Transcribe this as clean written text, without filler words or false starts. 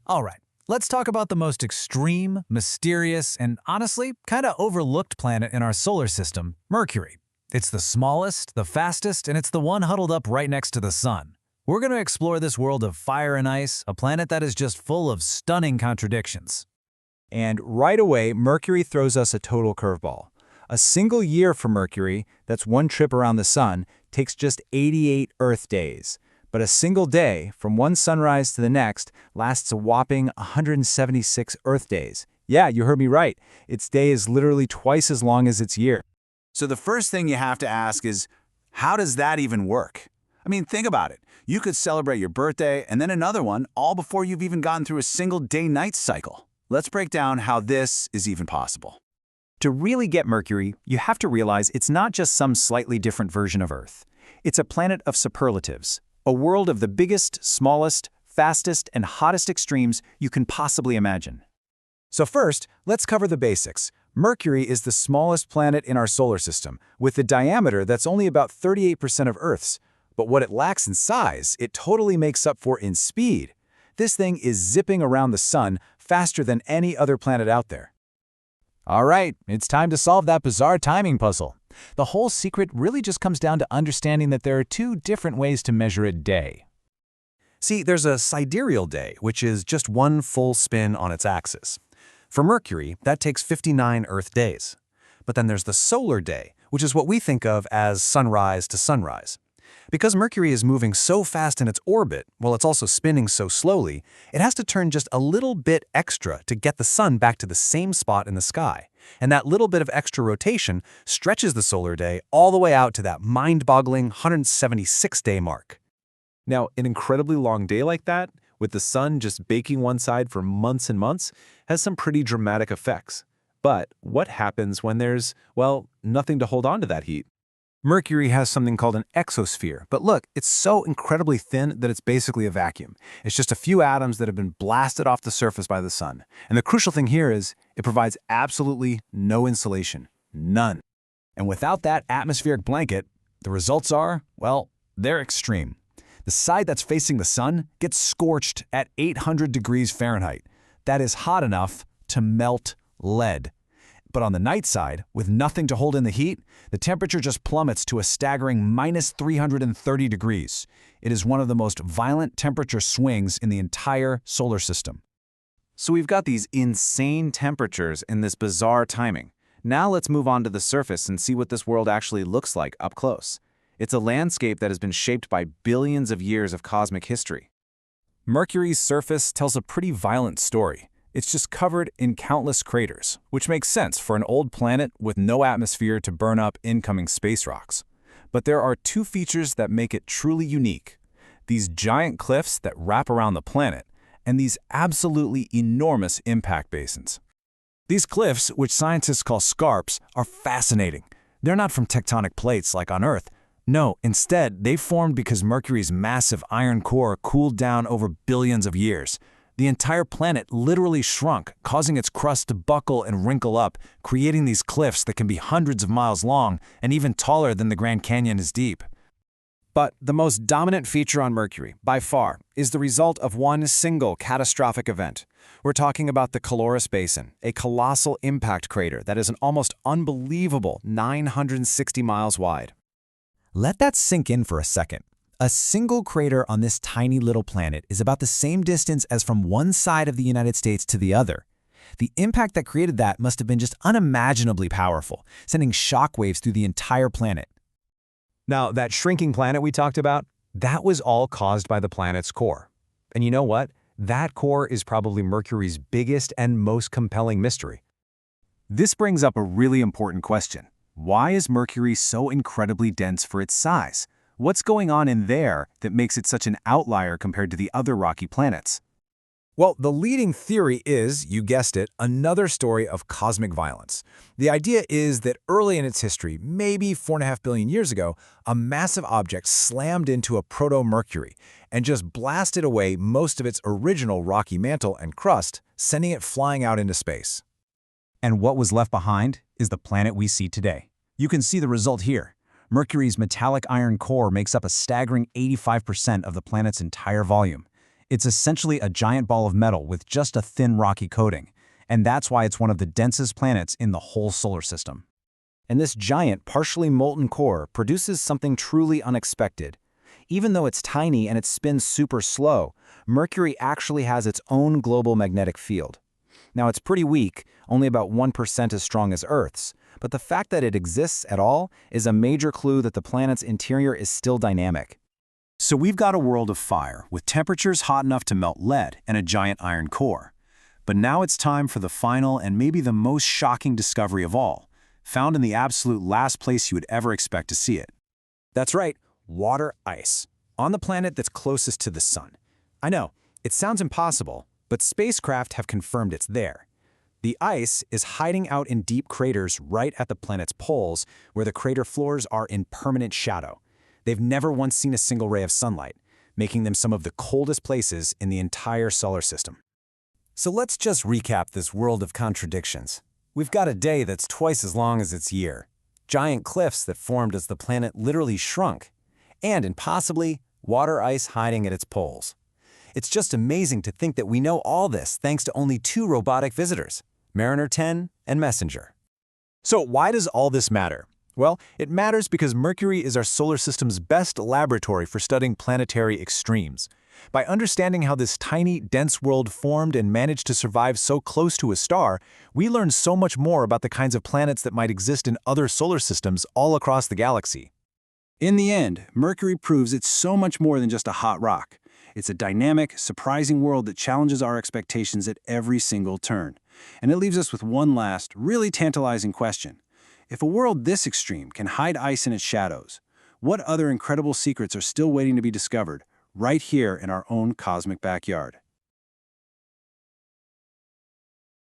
All right, let's talk about the most extreme, mysterious, and honestly, kind of overlooked planet in our solar system, Mercury. It's the smallest, the fastest, and it's the one huddled up right next to the sun. We're going to explore this world of fire and ice, a planet that is just full of stunning contradictions. And right away, Mercury throws us a total curveball. A single year for Mercury, that's one trip around the sun, takes just 88 Earth days. But a single day, from one sunrise to the next, lasts a whopping 176 Earth days. Yeah, you heard me right. Its day is literally twice as long as its year. So the first thing you have to ask is, how does that even work? I mean, think about it. You could celebrate your birthday and then another one all before you've even gotten through a single day-night cycle. Let's break down how this is even possible. To really get Mercury, you have to realize it's not just some slightly different version of Earth. It's a planet of superlatives, a world of the biggest, smallest, fastest, and hottest extremes you can possibly imagine. So first, let's cover the basics. Mercury is the smallest planet in our solar system, with a diameter that's only about 38% of Earth's. But what it lacks in size, it totally makes up for in speed. This thing is zipping around the sun faster than any other planet out there. All right, it's time to solve that bizarre timing puzzle. The whole secret really just comes down to understanding that there are two different ways to measure a day. See, there's a sidereal day, which is just one full spin on its axis. For Mercury, that takes 59 Earth days. But then there's the solar day, which is what we think of as sunrise to sunrise. Because Mercury is moving so fast in its orbit, while it's also spinning so slowly, it has to turn just a little bit extra to get the sun back to the same spot in the sky. And that little bit of extra rotation stretches the solar day all the way out to that mind-boggling 176-day mark. Now, an incredibly long day like that, with the sun just baking one side for months and months, has some pretty dramatic effects. But what happens when there's, well, nothing to hold on to that heat? Mercury has something called an exosphere, but look, it's so incredibly thin that it's basically a vacuum. It's just a few atoms that have been blasted off the surface by the sun. And the crucial thing here is it provides absolutely no insulation. None. And without that atmospheric blanket, the results are, well, they're extreme. The side that's facing the sun gets scorched at 800 degrees Fahrenheit. That is hot enough to melt lead. But on the night side, with nothing to hold in the heat, the temperature just plummets to a staggering minus 330 degrees. It is one of the most violent temperature swings in the entire solar system. So we've got these insane temperatures and this bizarre timing. Now let's move on to the surface and see what this world actually looks like up close. It's a landscape that has been shaped by billions of years of cosmic history. Mercury's surface tells a pretty violent story. It's just covered in countless craters, which makes sense for an old planet with no atmosphere to burn up incoming space rocks. But there are two features that make it truly unique: these giant cliffs that wrap around the planet, and these absolutely enormous impact basins. These cliffs, which scientists call scarps, are fascinating. They're not from tectonic plates like on Earth. No, instead, they formed because Mercury's massive iron core cooled down over billions of years. The entire planet literally shrunk, causing its crust to buckle and wrinkle up, creating these cliffs that can be hundreds of miles long and even taller than the Grand Canyon is deep. But the most dominant feature on Mercury, by far, is the result of one single catastrophic event. We're talking about the Caloris Basin, a colossal impact crater that is an almost unbelievable 960 miles wide. Let that sink in for a second. A single crater on this tiny little planet is about the same distance as from one side of the United States to the other. The impact that created that must have been just unimaginably powerful, sending shockwaves through the entire planet. Now, that shrinking planet we talked about, that was all caused by the planet's core. And you know what? That core is probably Mercury's biggest and most compelling mystery. This brings up a really important question. Why is Mercury so incredibly dense for its size? What's going on in there that makes it such an outlier compared to the other rocky planets? Well, the leading theory is, you guessed it, another story of cosmic violence. The idea is that early in its history, maybe 4.5 billion years ago, a massive object slammed into a proto-Mercury and just blasted away most of its original rocky mantle and crust, sending it flying out into space. And what was left behind is the planet we see today. You can see the result here. Mercury's metallic iron core makes up a staggering 85% of the planet's entire volume. It's essentially a giant ball of metal with just a thin rocky coating, and that's why it's one of the densest planets in the whole solar system. And this giant, partially molten core produces something truly unexpected. Even though it's tiny and it spins super slow, Mercury actually has its own global magnetic field. Now, it's pretty weak, only about 1% as strong as Earth's, but the fact that it exists at all is a major clue that the planet's interior is still dynamic. So we've got a world of fire, with temperatures hot enough to melt lead and a giant iron core. But now it's time for the final and maybe the most shocking discovery of all, found in the absolute last place you would ever expect to see it. That's right, water ice, on the planet that's closest to the Sun. I know, it sounds impossible, but spacecraft have confirmed it's there. The ice is hiding out in deep craters right at the planet's poles, where the crater floors are in permanent shadow. They've never once seen a single ray of sunlight, making them some of the coldest places in the entire solar system. So let's just recap this world of contradictions. We've got a day that's twice as long as its year, giant cliffs that formed as the planet literally shrunk, and impossibly, water ice hiding at its poles. It's just amazing to think that we know all this thanks to only 2 robotic visitors, Mariner 10 and Messenger. So why does all this matter? Well, it matters because Mercury is our solar system's best laboratory for studying planetary extremes. By understanding how this tiny, dense world formed and managed to survive so close to a star, we learn so much more about the kinds of planets that might exist in other solar systems all across the galaxy. In the end, Mercury proves it's so much more than just a hot rock. It's a dynamic, surprising world that challenges our expectations at every single turn. And it leaves us with one last, really tantalizing question. If a world this extreme can hide ice in its shadows, what other incredible secrets are still waiting to be discovered right here in our own cosmic backyard?